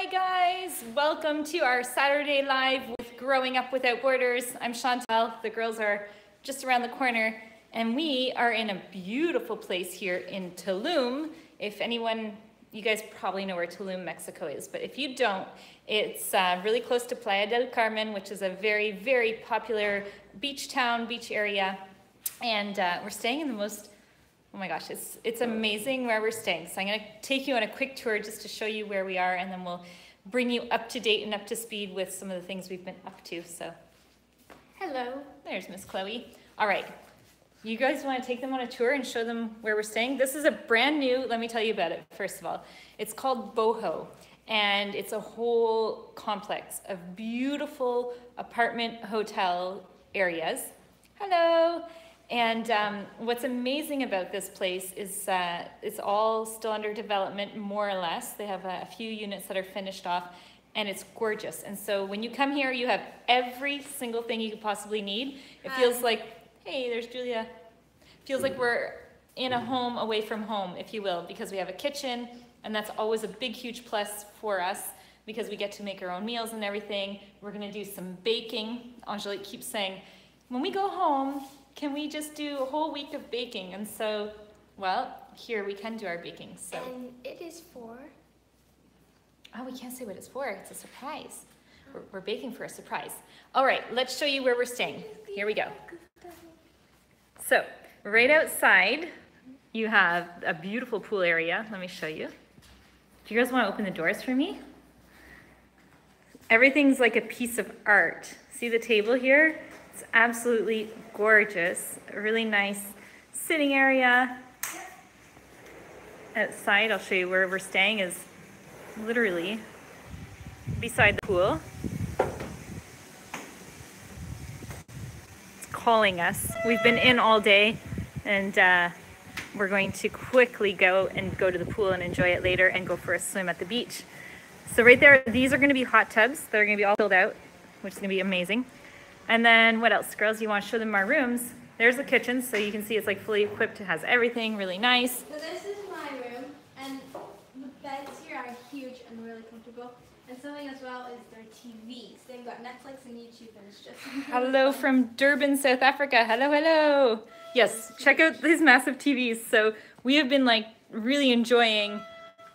Hi guys, welcome to our Saturday Live with Growing Up Without Borders. I'm Chantal, the girls are just around the corner, and we are in a beautiful place here in Tulum. If anyone, you guys probably know where Tulum, Mexico is, but if you don't, it's really close to Playa del Carmen, which is a very, very popular beach town, beach area, and we're staying in the most, oh my gosh, it's amazing where we're staying. So I'm gonna take you on a quick tour just to show you where we are, and then we'll bring you up to date and up to speed with some of the things we've been up to. So, hello, there's Miss Chloe. All right, you guys wanna take them on a tour and show them where we're staying? This is a brand new, let me tell you about it first of all. It's called Boho, and it's a whole complex of beautiful apartment hotel areas. Hello. And what's amazing about this place is it's all still under development, more or less. They have a few units that are finished off, and it's gorgeous. And so when you come here, you have every single thing you could possibly need. It feels like, hey, there's Julia. It feels like we're in a home away from home, if you will, because we have a kitchen, and that's always a big, huge plus for us because we get to make our own meals and everything. We're gonna do some baking. Angelique keeps saying, when we go home, can we just do a whole week of baking? And so, well, here we can do our baking. So. And it is for? Oh, we can't say what it's for. It's a surprise. We're baking for a surprise. All right, let's show you where we're staying. Here we go. So, right outside, you have a beautiful pool area. Let me show you. Do you guys want to open the doors for me? Everything's like a piece of art. See the table here? It's absolutely gorgeous. A really nice sitting area. Outside, I'll show you where we're staying, is literally beside the pool. It's calling us. We've been in all day, and we're going to quickly go to the pool and enjoy it later and go for a swim at the beach. So right there, these are going to be hot tubs. They're going to be all filled out, which is going to be amazing. And then what else, girls? You want to show them our rooms? There's the kitchen, so you can see it's like fully equipped. It has everything, really nice. So this is my room, and the beds here are huge and really comfortable. And something as well is their TVs. They've got Netflix and YouTube, and it's just hello from Durban, South Africa. Hello, hello. Yes, check out these massive TVs. So we have been like really enjoying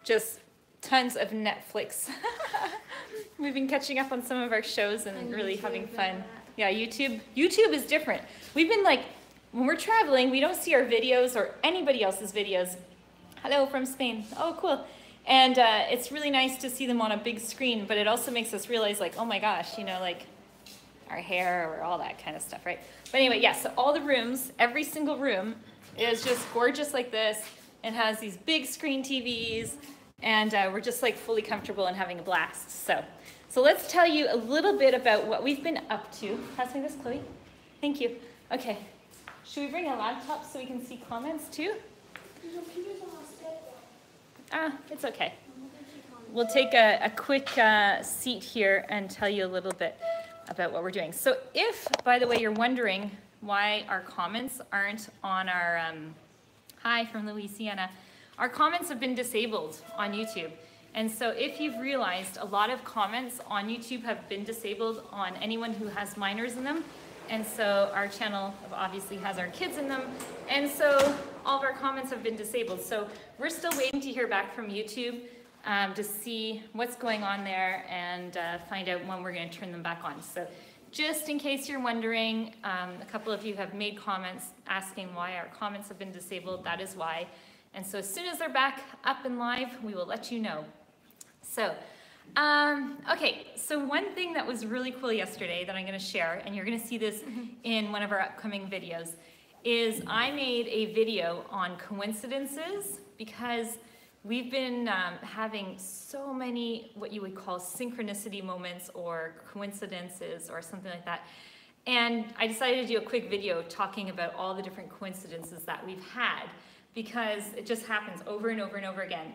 just tons of Netflix. We've been catching up on some of our shows and really having fun. Yeah, YouTube is different. We've been like, when we're traveling, we don't see our videos or anybody else's videos. Hello from Spain. Oh, cool. And it's really nice to see them on a big screen, but it also makes us realize like, oh my gosh, you know, like our hair or all that kind of stuff, right? But anyway, yeah, so all the rooms, every single room is just gorgeous like this and has these big screen TVs, and we're just like fully comfortable and having a blast. So let's tell you a little bit about what we've been up to. Pass me this, Chloe. Thank you. Okay. Should we bring a laptop so we can see comments too? It's okay. We'll take a quick seat here and tell you a little bit about what we're doing. So if, by the way, you're wondering why our comments aren't on our, hi from Louisiana, our comments have been disabled on YouTube. And so if you've realized, a lot of comments on YouTube have been disabled on anyone who has minors in them. And so our channel obviously has our kids in them. And so all of our comments have been disabled. So we're still waiting to hear back from YouTube to see what's going on there and find out when we're going to turn them back on. So just in case you're wondering, a couple of you have made comments asking why our comments have been disabled. That is why. And so as soon as they're back up and live, we will let you know. So, okay, so one thing that was really cool yesterday that I'm going to share, and you're going to see this in one of our upcoming videos, is I made a video on coincidences, because we've been having so many what you would call synchronicity moments or coincidences or something like that. And I decided to do a quick video talking about all the different coincidences that we've had, because it just happens over and over and over again.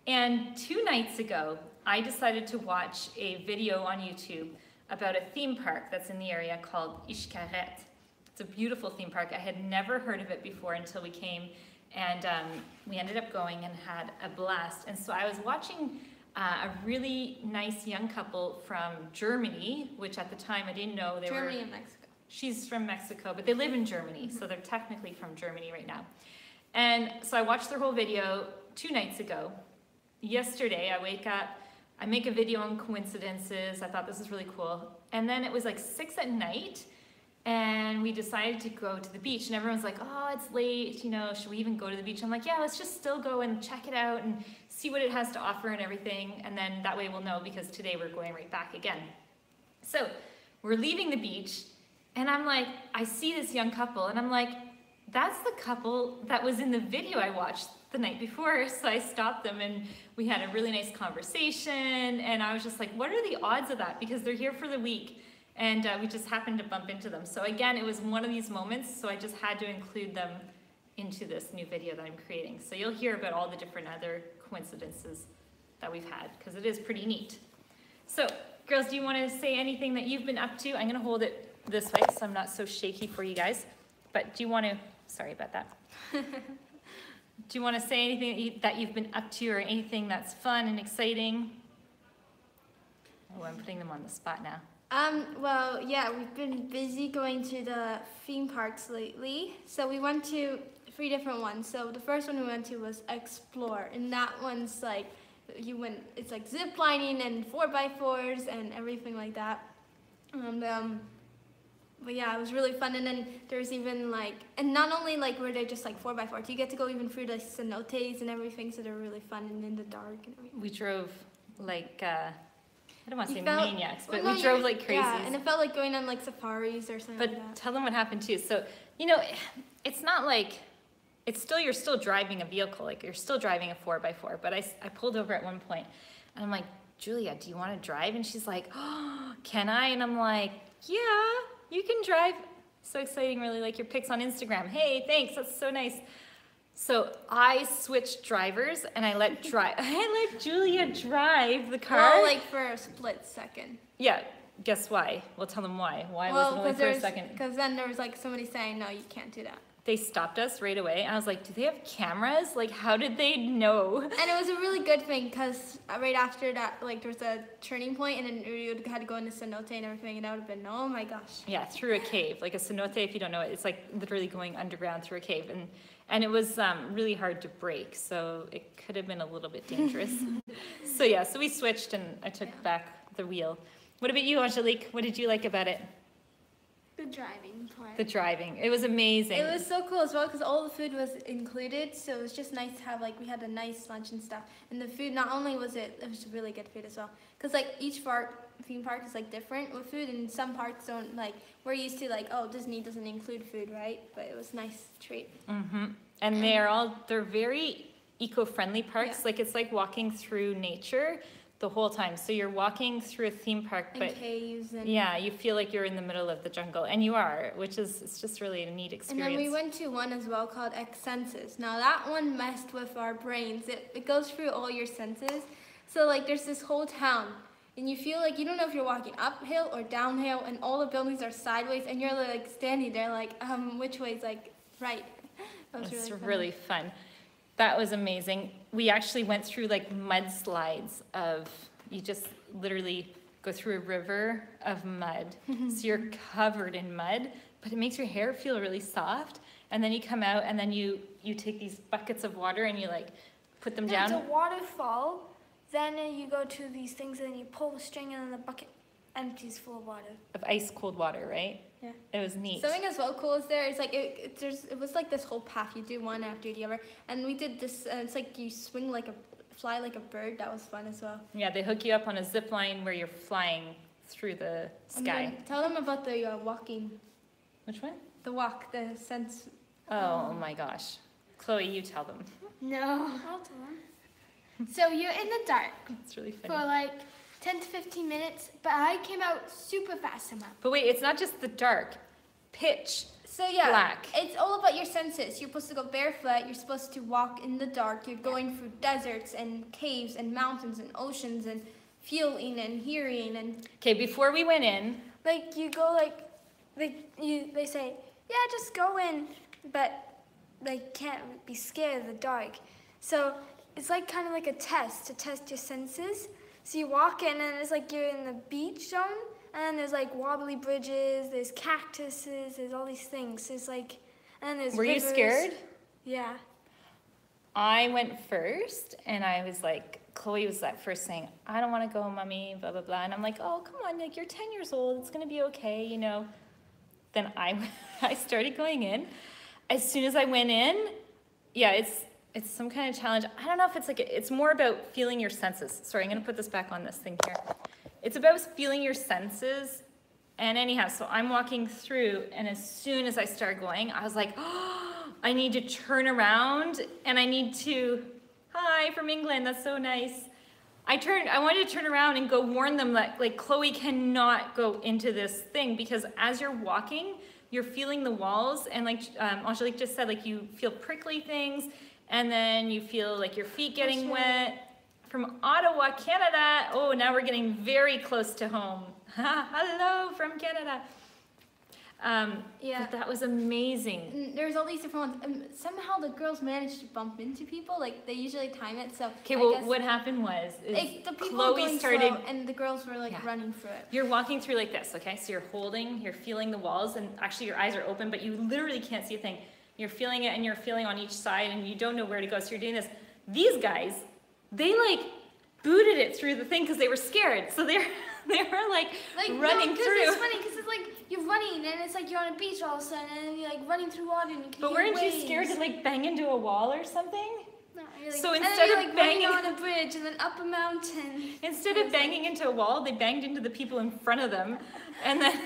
And 2 nights ago, I decided to watch a video on YouTube about a theme park that's in the area called Xcaret. It's a beautiful theme park. I had never heard of it before until we came, and we ended up going and had a blast. And so I was watching a really nice young couple from Germany, which at the time I didn't know they were. Germany and Mexico. She's from Mexico, but they live in Germany, so they're technically from Germany right now. And so I watched their whole video 2 nights ago. Yesterday, I wake up, I make a video on coincidences. I thought this is really cool. And then it was like 6 at night, and we decided to go to the beach. And everyone's like, oh, it's late, you know, should we even go to the beach? I'm like, yeah, let's just still go and check it out and see what it has to offer and everything. And then that way we'll know, because today we're going right back again. So we're leaving the beach, and I'm like, I see this young couple, and I'm like, that's the couple that was in the video I watched the night before. So I stopped them, and we had a really nice conversation, and I was just like, what are the odds of that? Because they're here for the week, and we just happened to bump into them. So again, it was one of these moments, so I just had to include them into this new video that I'm creating. So you'll hear about all the different other coincidences that we've had, because it is pretty neat. So girls, do you want to say anything that you've been up to? I'm going to hold it this way so I'm not so shaky for you guys. But do you want to, sorry about that. Do you want to say anything that you've been up to, or anything that's fun and exciting? Oh, I'm putting them on the spot now. Well, yeah, we've been busy going to the theme parks lately. So we went to 3 different ones. So the first one we went to was Explore, and that one's like, it's like zip lining and 4x4s and everything like that. But yeah, it was really fun. And then there's even like, and not only like were they just like 4x4s, you get to go even through the cenotes and everything, so they're really fun and in the dark and everything. We drove like, I don't want to say maniacs, but we drove like crazy. Yeah, and it felt like going on like safaris or something like that. But tell them what happened too. So, you know, it's not like, you're still driving a vehicle, like you're still driving a 4x4, but I pulled over at one point, and I'm like, Julia, do you want to drive? And she's like, oh, can I? And I'm like, yeah, you can drive. So exciting, really, like your pics on Instagram. Hey, thanks, that's so nice. So I switched drivers, and I let Julia drive the car. Well, like for a split second. Yeah, guess why? We'll tell them why. Why was it only for a second? Because then there was like somebody saying, no, you can't do that. They stopped us right away, and I was like, do they have cameras? Like, how did they know? And it was a really good thing, because right after that, like, there was a turning point, and then you had to go into cenote and everything, and that would have been, oh my gosh. Yeah, through a cave. Like a cenote, if you don't know it, it's like literally going underground through a cave. And it was really hard to brake, so it could have been a little bit dangerous. So yeah, so we switched, and I took back the wheel. What about you, Angelique? What did you like about it? The driving part. The driving. It was amazing. It was so cool as well, because all the food was included, so it was just nice to have, like, we had a nice lunch and stuff. And the food, not only was it was really good food as well, because like each theme park is like different with food, and some parks don't, like, we're used to like, oh, Disney doesn't include food, right? But it was a nice treat. And they're very eco-friendly parks. Yeah. Like, it's like walking through nature the whole time. So you're walking through a theme park, but caves and yeah, you feel like you're in the middle of the jungle, and you are, it's just really a neat experience. And then we went to one as well called X Senses. Now that one messed with our brains. It goes through all your senses. So like there's this whole town, and you feel like you don't know if you're walking uphill or downhill, and all the buildings are sideways, and you're like standing there like, which way's like right? That was really fun. That was amazing. We actually went through like mudslides you just literally go through a river of mud. So you're covered in mud, but it makes your hair feel really soft. And then you come out, and then you take these buckets of water, and you like put them down. It's a waterfall. Then you go to these things, and you pull the string, and then the bucket empties full of water. Of ice cold water, right? Yeah. It was neat. Something as well cool is there. It's like it was like this whole path. You do one after the other, and we did this. It's like you fly like a bird. That was fun as well. Yeah, they hook you up on a zip line where you're flying through the sky. Tell them about the walking. Which one? The walk. The sense. Oh my gosh, Chloe, you tell them. No, I'll tell them. So you're in the dark. It's really funny. For like 10 to 15 minutes, but I came out super fast somehow. But wait, it's not just the dark. Pitch So yeah, black. It's all about your senses. You're supposed to go barefoot. You're supposed to walk in the dark. You're going through deserts and caves and mountains and oceans and feeling and hearing and. Okay, before we went in. Like you go they say, yeah, just go in, but they can't be scared of the dark. So it's like kind of like a test to test your senses. So you walk in and it's like you're in the beach zone, and then there's like wobbly bridges, there's cactuses, there's all these things. There's like, and then there's Were rivers. you scared? Yeah. I went first, and I was like, Chloe was at first saying, I don't want to go, mommy, blah, blah, blah. And I'm like, oh, come on, like, you're 10 years old. It's going to be okay, you know. Then I started going in. As soon as I went in, yeah, it's some kind of challenge. I don't know if it's like, it's more about feeling your senses. Sorry, I'm going to put this back on this thing here. It's about feeling your senses. And anyhow, so I'm walking through, and as soon as I started going, I was like, oh, I need to turn around, and I need to, hi, from England, that's so nice. I wanted to turn around and go warn them that, like, Chloe cannot go into this thing, because as you're walking, you're feeling the walls, and like Angelique just said, like, you feel prickly things, and then you feel like your feet getting wet. From Ottawa, Canada. Oh, now we're getting very close to home. Hello from Canada. Yeah. But that was amazing. There's all these different ones. Somehow the girls managed to bump into people. Like, they usually time it, so Okay, well, what happened was like, the people Chloe going started, slow, and the girls were like running through it. You're walking through like this, okay? So you're feeling the walls, and actually your eyes are open, but you literally can't see a thing. You're feeling it, and you're feeling on each side, and you don't know where to go, so you're doing this. These guys, they like booted it through the thing because they were scared. So they were like running through. It's funny because it's like you're running and it's like you're on a beach all of a sudden and you're like running through water and you can But hear weren't waves. you scared to like bang into a wall or something? No, you're like, So and instead then of you're like banging running on a bridge and then up a mountain. Instead of banging into a wall, they banged into the people in front of them, and then.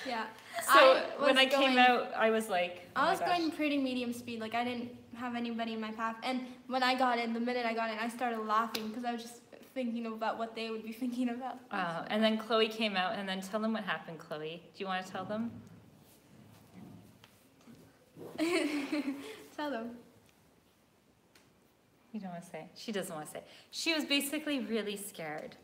Yeah. So when I came out, I was like, oh I was going pretty medium speed. Like, I didn't have anybody in my path. And when I got in, the minute I got in, I started laughing because I was just thinking about what they would be thinking about. And then Chloe came out, and then tell them what happened, Chloe. Do you want to tell them? Tell them. You don't want to say. She doesn't want to say. She was basically really scared,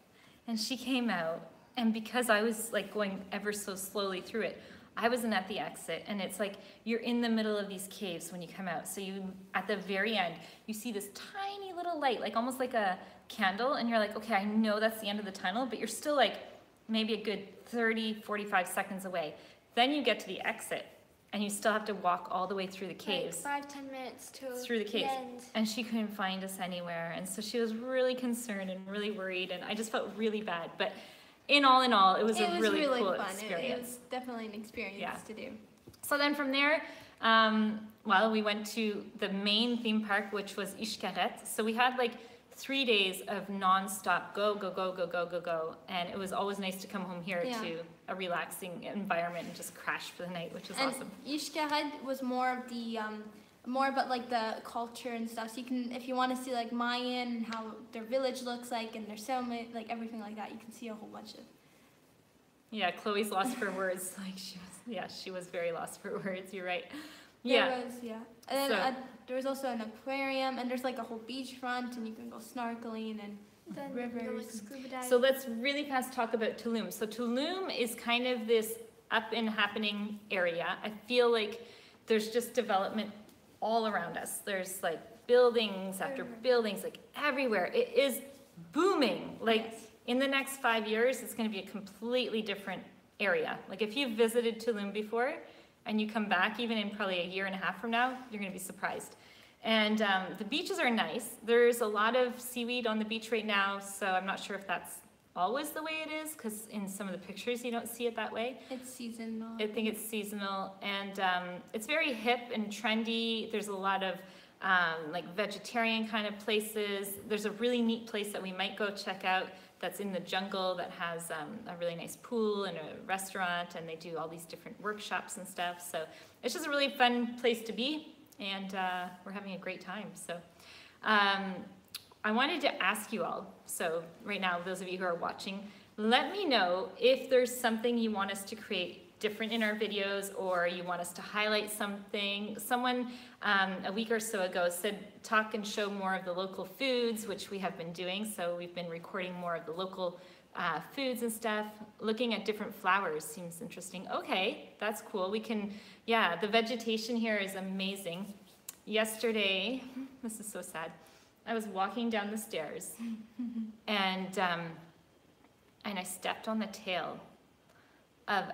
and she came out, and because I was like going ever so slowly through it, I wasn't at the exit, and it's like you're in the middle of these caves when you come out. So you, at the very end, you see this tiny little light, like almost like a candle, and you're like, okay, I know that's the end of the tunnel, but you're still like maybe a good 30, 45 seconds away. Then you get to the exit, and you still have to walk all the way through the caves. Like 5-10 minutes through the caves. end. And she couldn't find us anywhere, and so she was really concerned and really worried, and I just felt really bad. But in all, it was a really cool fun. experience. It was definitely an experience to do. So then from there, well, we went to the main theme park, which was Xcaret. So we had like 3 days of non-stop go, and it was always nice to come home here to a relaxing environment and just crash for the night, which was awesome. Xcaret was more of the more about like the culture and stuff. So you can, if you want to see like Mayan and how their village looks like and their settlement, like everything like that, you can see a whole bunch of. Yeah, Chloe's lost for words. Like she was very lost for words. You're right. And then there was also an aquarium, and there's like a whole beachfront, and you can go snorkeling and then rivers. Scuba diving. So let's really fast talk about Tulum. So Tulum is kind of this up and happening area. I feel like there's just development all around us. There's like buildings after buildings, like everywhere. It is booming. Like in the next 5 years, it's going to be a completely different area. Like if you've visited Tulum before and you come back, even in probably a year and a half from now, you're going to be surprised. And the beaches are nice. There's a lot of seaweed on the beach right now, so I'm not sure if that's always the way it is, because in some of the pictures you don't see it that way. It's seasonal. I think it's seasonal, and it's very hip and trendy. There's a lot of like vegetarian kind of places. There's a really neat place that we might go check out that's in the jungle that has a really nice pool and a restaurant, and they do all these different workshops and stuff. So it's just a really fun place to be, and we're having a great time. So I wanted to ask you all, so right now, those of you who are watching, let me know if there's something you want us to create different in our videos, or you want us to highlight something. Someone a week or so ago said talk and show more of the local foods, which we have been doing. So we've been recording more of the local foods and stuff. Looking at different flowers seems interesting. Okay, that's cool. We can, the vegetation here is amazing. Yesterday, this is so sad. I was walking down the stairs and I stepped on the tail of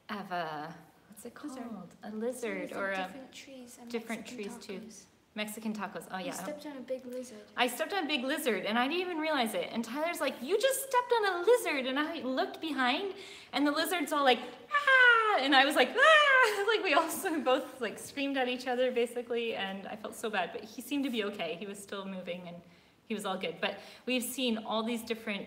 a, what's it called? A lizard or a different trees and different Mexican trees too. tacos. Mexican tacos. Oh yeah. You stepped on a big lizard. I stepped on a big lizard and I didn't even realize it. And Tyler's like, you just stepped on a lizard. And I looked behind and the lizard's all like, ah! And I was like, ah! Like we also both like screamed at each other basically. And I felt so bad, but he seemed to be okay. He was still moving and he was all good. But we've seen all these different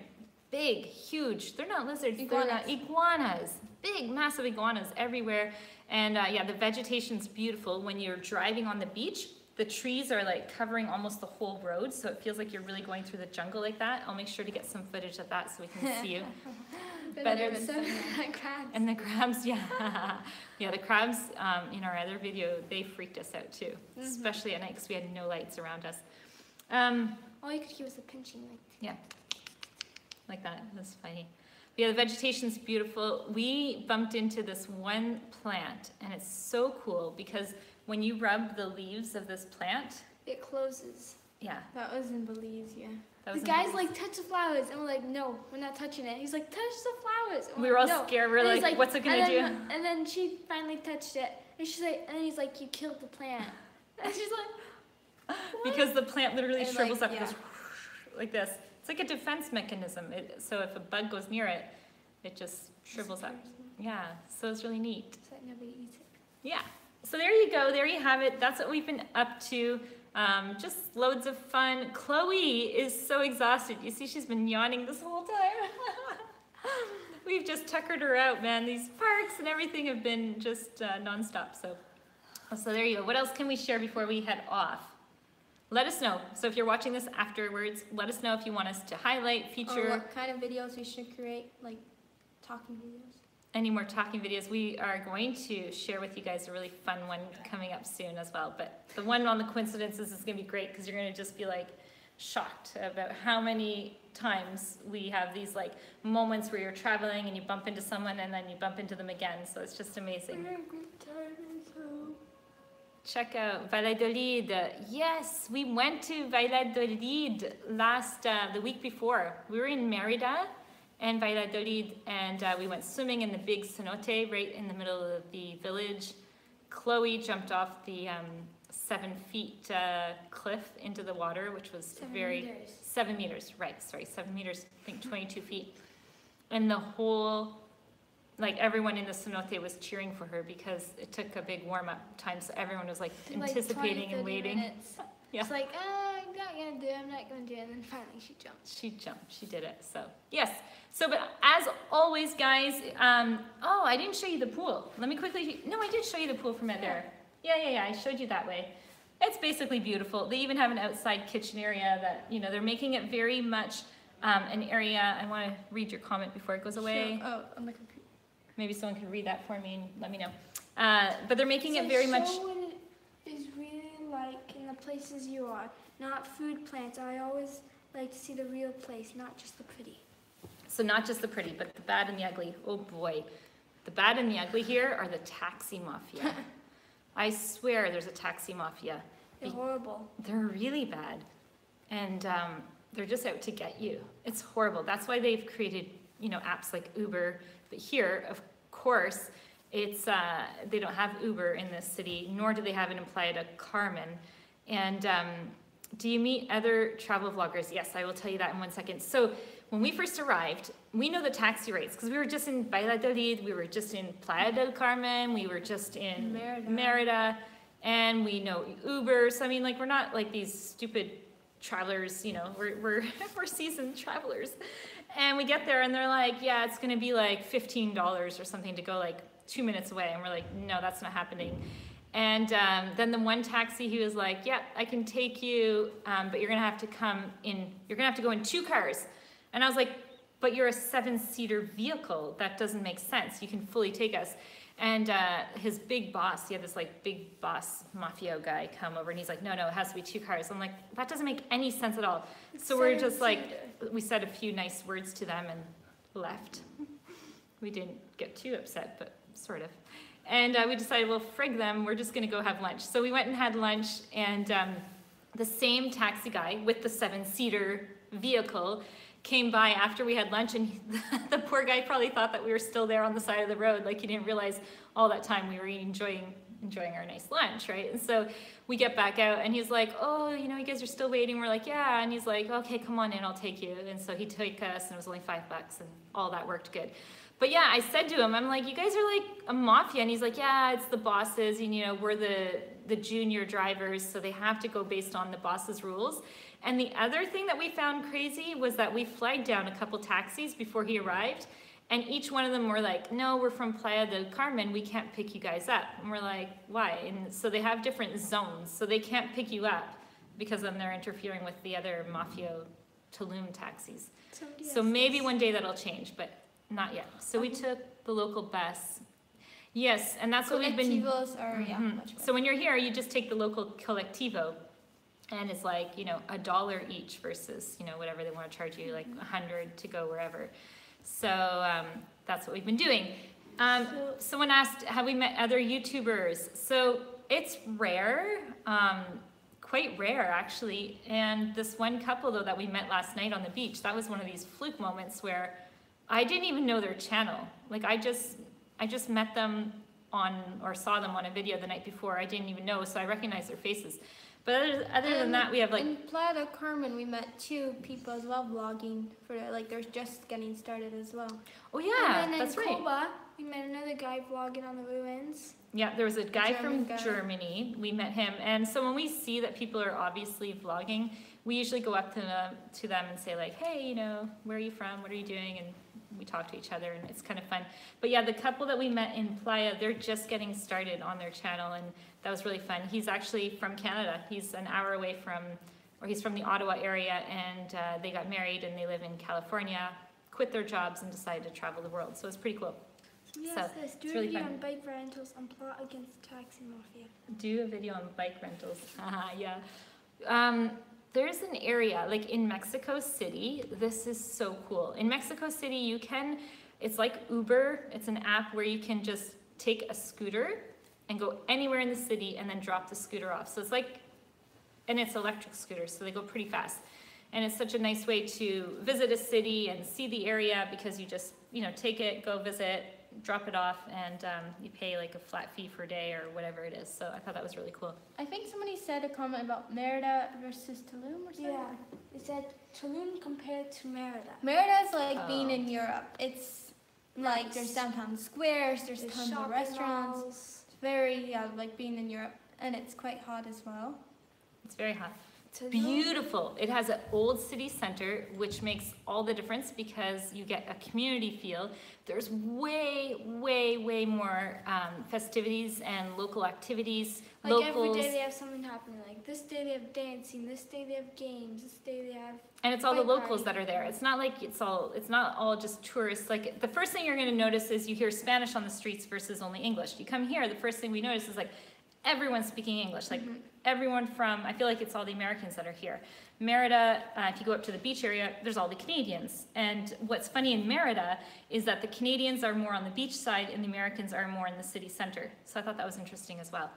big, huge, they're not lizards, they're iguanas. Big, massive iguanas everywhere. And yeah, the vegetation's beautiful. When you're driving on the beach, the trees are like covering almost the whole road, so it feels like you're really going through the jungle like that. I'll make sure to get some footage of that so we can see you. Better than crabs. And the crabs, yeah. Yeah, the crabs in our other video, they freaked us out too, especially at night because we had no lights around us. All you could hear was the pinching. Yeah, like that. That's funny. But yeah, the vegetation's beautiful. We bumped into this one plant, and it's so cool because when you rub the leaves of this plant, it closes. Yeah. That was in Belize, yeah. The guy's like, touch the flowers, and we're like, no, we're not touching it. He's like, touch the flowers. We were all scared. We're like, what's it gonna do? And then she finally touched it, and she's like, and then he's like, you killed the plant. And she's like, what? Because the plant literally shrivels up and goes like this. It's like a defense mechanism. So if a bug goes near it, it just shrivels up. Yeah, so it's really neat. So that nobody eats it. Yeah. So there you go. There you have it. That's what we've been up to. Just loads of fun. Chloe is so exhausted. You see, she's been yawning this whole time. We've just tuckered her out, man. These parks and everything have been just nonstop. So there you go. What else can we share before we head off? Let us know. So if you're watching this afterwards, let us know if you want us to highlight, feature. Or what kind of videos we should create, like talking videos. Any more talking videos. We are going to share with you guys a really fun one coming up soon as well. But the one on the coincidences is going to be great because you're going to just be like shocked about how many times we have these like moments where you're traveling and you bump into someone and then you bump into them again. So it's just amazing. Check out Valladolid. Yes, we went to Valladolid the week before. We were in Merida and Valladolid, and we went swimming in the big cenote right in the middle of the village. Chloe jumped off the 7 feet cliff into the water, which was 7 meters, right, sorry, 7 meters, I think 22 feet. And the whole, like everyone in the cenote was cheering for her because it took a big warm-up time, so everyone was like anticipating 20, and waiting. Minutes. Yeah. It's like, I'm not gonna do it, I'm not gonna do it, and then finally she jumped. She jumped, she did it, so yes. So, but as always, guys, oh, I didn't show you the pool. Let me quickly, no, I did show you the pool from out there. Yeah, I showed you that way. It's basically beautiful. They even have an outside kitchen area that, you know, they're making it very much an area. I want to read your comment before it goes away. Sure. Oh, on the computer. Maybe someone can read that for me and let me know. But they're making it very much. Show what it is really like in the places you are, not food plants. I always like to see the real place, not just the pretty. So not just the pretty, but the bad and the ugly. Oh boy. The bad and the ugly here are the taxi mafia. I swear there's a taxi mafia. They're horrible. They're really bad. And they're just out to get you. It's horrible. That's why they've created, you know, apps like Uber. But here, of course, it's they don't have Uber in this city, nor do they have it in Playa del Carmen. And do you meet other travel vloggers? Yes, I will tell you that in 1 second. So when we first arrived, we know the taxi rates because we were just in Valladolid, we were just in Playa del Carmen, we were just in Merida, and we know Uber. So I mean, like, we're not like these stupid travelers, you know, we're seasoned travelers. And we get there and they're like, yeah, it's gonna be like $15 or something to go like 2 minutes away. And we're like, no, that's not happening. And then the one taxi, he was like, yeah, I can take you, but you're gonna have to come in, you're gonna have to go in 2 cars. And I was like, but you're a 7-seater vehicle. That doesn't make sense. You can fully take us. And his big boss, he had this like big boss Mafia guy come over and he's like, no, it has to be 2 cars. I'm like, that doesn't make any sense at all. So we're just like, we said a few nice words to them and left. We didn't get too upset, but sort of. And we decided, well, frig them, we're just gonna go have lunch. So we went and had lunch, and the same taxi guy with the 7-seater vehicle came by after we had lunch, and the poor guy probably thought that we were still there on the side of the road. Like, he didn't realize all that time we were enjoying our nice lunch, right? And so we get back out, and he's like, oh, you know, you guys are still waiting. We're like, yeah. And he's like, okay, come on in, I'll take you. And so he took us, and it was only $5, and all that worked good. But yeah, I said to him, I'm like, you guys are like a mafia. And he's like, yeah, it's the bosses, and you know, we're the junior drivers, so they have to go based on the boss's rules. And the other thing that we found crazy was that we flagged down a couple taxis before he arrived, and each one of them were like, no, we're from Playa del Carmen, we can't pick you guys up. And we're like, why? And so they have different zones, so they can't pick you up because then they're interfering with the other Mafia Tulum taxis. So maybe one day that'll change, but not yet. So we took the local bus. Yes, and that's what we've been... Collectivos are, yeah, much better. So when you're here, you just take the local Colectivo, and it's like, you know, $1 each versus, you know, whatever they want to charge you, like 100 to go wherever. So that's what we've been doing. Someone asked, have we met other YouTubers? So it's rare, quite rare actually. And this one couple though that we met last night on the beach, that was one of these fluke moments where I didn't even know their channel. Like I just met them on, or saw them on a video the night before. I didn't even know, so I recognized their faces. But other than that, we have like... In Playa del Carmen, we met 2 people as well vlogging for like they're just getting started as well. Oh yeah, and then that's in right. Cuba, we met another guy vlogging on the ruins. Yeah, there was a guy from Germany. We met him, and so when we see that people are obviously vlogging, we usually go up to them and say like, hey, you know, where are you from? What are you doing? And we talk to each other, and it's kind of fun. But yeah, the couple that we met in Playa, they're just getting started on their channel, and that was really fun. He's actually from Canada. He's an hour away from, or he's from the Ottawa area, and they got married and they live in California, quit their jobs and decided to travel the world. So it's pretty cool. Yes, so yes. Do it's a really video fun. on bike rentals and plot against taxi mafia. Do a video on bike rentals. Yeah. There's an area, like in Mexico City, this is so cool. In Mexico City, you can, it's like Uber, it's an app where you can just take a scooter and go anywhere in the city and then drop the scooter off. So it's like, and it's electric scooters, so they go pretty fast. And it's such a nice way to visit a city and see the area because you just, you know, take it, go visit, drop it off, and you pay like a flat fee per day or whatever it is. So I thought that was really cool. I think somebody said a comment about Merida versus Tulum or something. Yeah, it said Tulum compared to Merida. Merida's like being in Europe. It's like there's downtown squares, there's tons of restaurants. Malls. It's very, like being in Europe, and it's quite hot as well. It's very hot. Beautiful. It has an old city center, which makes all the difference because you get a community feel. There's way more festivities and local activities. Like locals. every day they have something happening. Like this day they have dancing, this day they have games, this day they have... And it's all the locals that are there. It's not like it's not all just tourists. Like the first thing you're going to notice is you hear Spanish on the streets versus only English. You come here, the first thing we notice is like everyone's speaking English. Like everyone from, I feel like it's all the Americans that are here. Merida, if you go up to the beach area, there's all the Canadians. And what's funny in Merida is that the Canadians are more on the beach side and the Americans are more in the city center. So I thought that was interesting as well.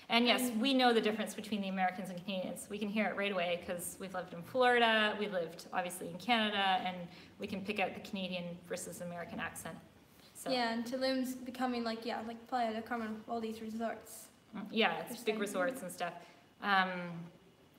And yes, we know the difference between the Americans and Canadians. We can hear it right away because we've lived in Florida, we lived obviously in Canada, and we can pick out the Canadian versus American accent. So. Yeah, and Tulum's becoming like Playa del Carmen, all these resorts. Yeah, it's big resorts and stuff.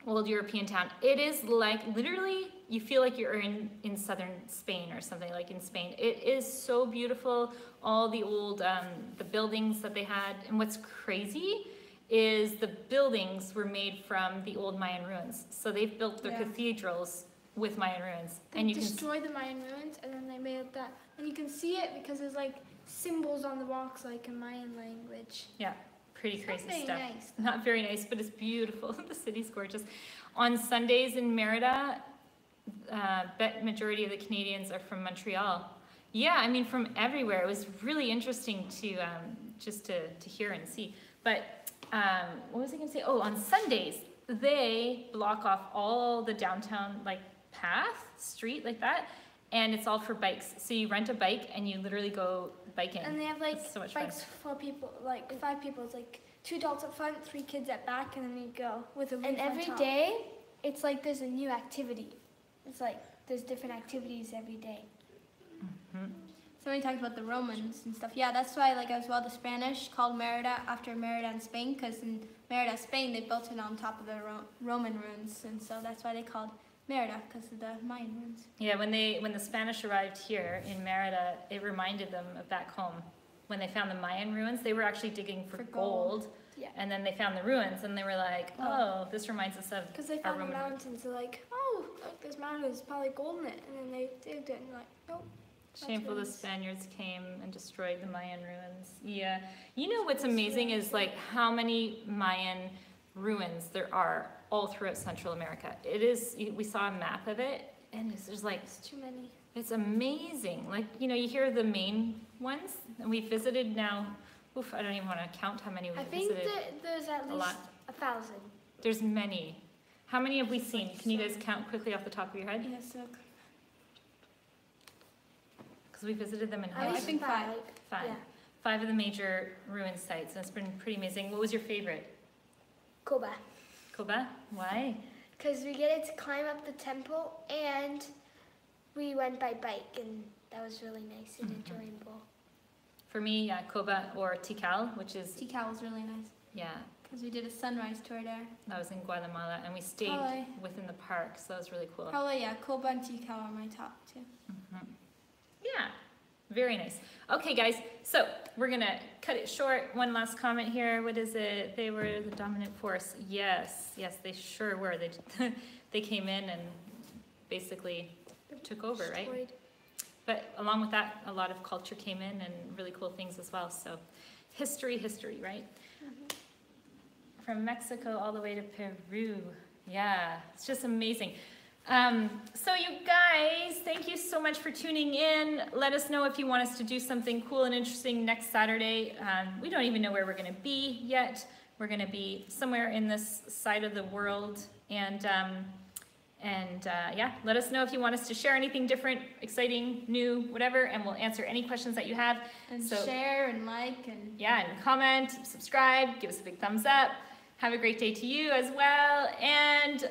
Old European town. It is like, literally, you feel like you're in southern Spain or something, like in Spain. It is so beautiful, all the old, the buildings that they had. And what's crazy is the buildings were made from the old Mayan ruins. So they've built their cathedrals with Mayan ruins. They destroyed the Mayan ruins and then they made that. And you can see it because there's like symbols on the rocks like in Mayan language. Yeah. Pretty crazy stuff. Nice. Not very nice, but it's beautiful. The city's gorgeous. On Sundays in Merida, majority of the Canadians are from Montreal. Yeah, I mean from everywhere. It was really interesting to just to hear and see. But what was I going to say? Oh, on Sundays they block off all the downtown like street like that, and it's all for bikes. So you rent a bike and you literally go biking. And they have like so much bikes fun. for people, like 5 people. It's like 2 adults up front, 3 kids at back, and then you go with a roof And on every top. day, it's like there's a new activity. It's like there's different activities every day. So when you talked about the Romans and stuff, yeah, that's why like as well the Spanish called Merida after Merida in Spain, because in Merida, Spain, they built it on top of the Roman ruins, and so that's why they called Merida, because of the Mayan ruins. Yeah, when the Spanish arrived here in Merida, it reminded them of back home. When they found the Mayan ruins, they were actually digging for gold. Yeah. And then they found the ruins, and they were like, oh, this reminds us of Because they our found the Roman mountains, they're like, oh, look, there's mountains, probably gold in it. And then they digged it and like, nope. Shameful the Spaniards came and destroyed the Mayan ruins. Yeah. You know what's amazing is like how many Mayan ruins there are all throughout Central America. It is, we saw a map of it, and there's like, It's too many. it's amazing. Like, you know, you hear the main ones, and we visited now, oof, I don't even want to count how many we I think visited. that there's at A least lot. 1,000. There's many. How many have we seen? Can you guys count quickly off the top of your head? Yeah, so Because we visited them in high At I least school. think 5. 5. Yeah. 5 of the major ruin sites, and it's been pretty amazing. What was your favorite? Koba. Koba? Why? Because we get to climb up the temple and we went by bike, and that was really nice and enjoyable. For me, yeah, Koba or Tikal, which is, Tikal was really nice, yeah, because we did a sunrise tour there. that was in Guatemala, and we stayed Probably. within the park, so that was really cool. Probably, yeah, Koba and Tikal are my top 2. Yeah, very nice. Okay, guys, so we're gonna cut it short. One last comment here. What is it? They were the dominant force. Yes, yes, they sure were. They they came in and basically took over, right? Destroyed. But along with that, a lot of culture came in and really cool things as well. So history, right? From Mexico all the way to Peru. Yeah, it's just amazing. So you guys, thank you so much for tuning in. Let us know if you want us to do something cool and interesting next Saturday. We don't even know where we're going to be yet. We're going to be somewhere in this side of the world. And yeah, let us know if you want us to share anything different, exciting, new, whatever, and we'll answer any questions that you have. And So- share and like and Yeah, and comment, subscribe, give us a big thumbs up. Have a great day to you as well. And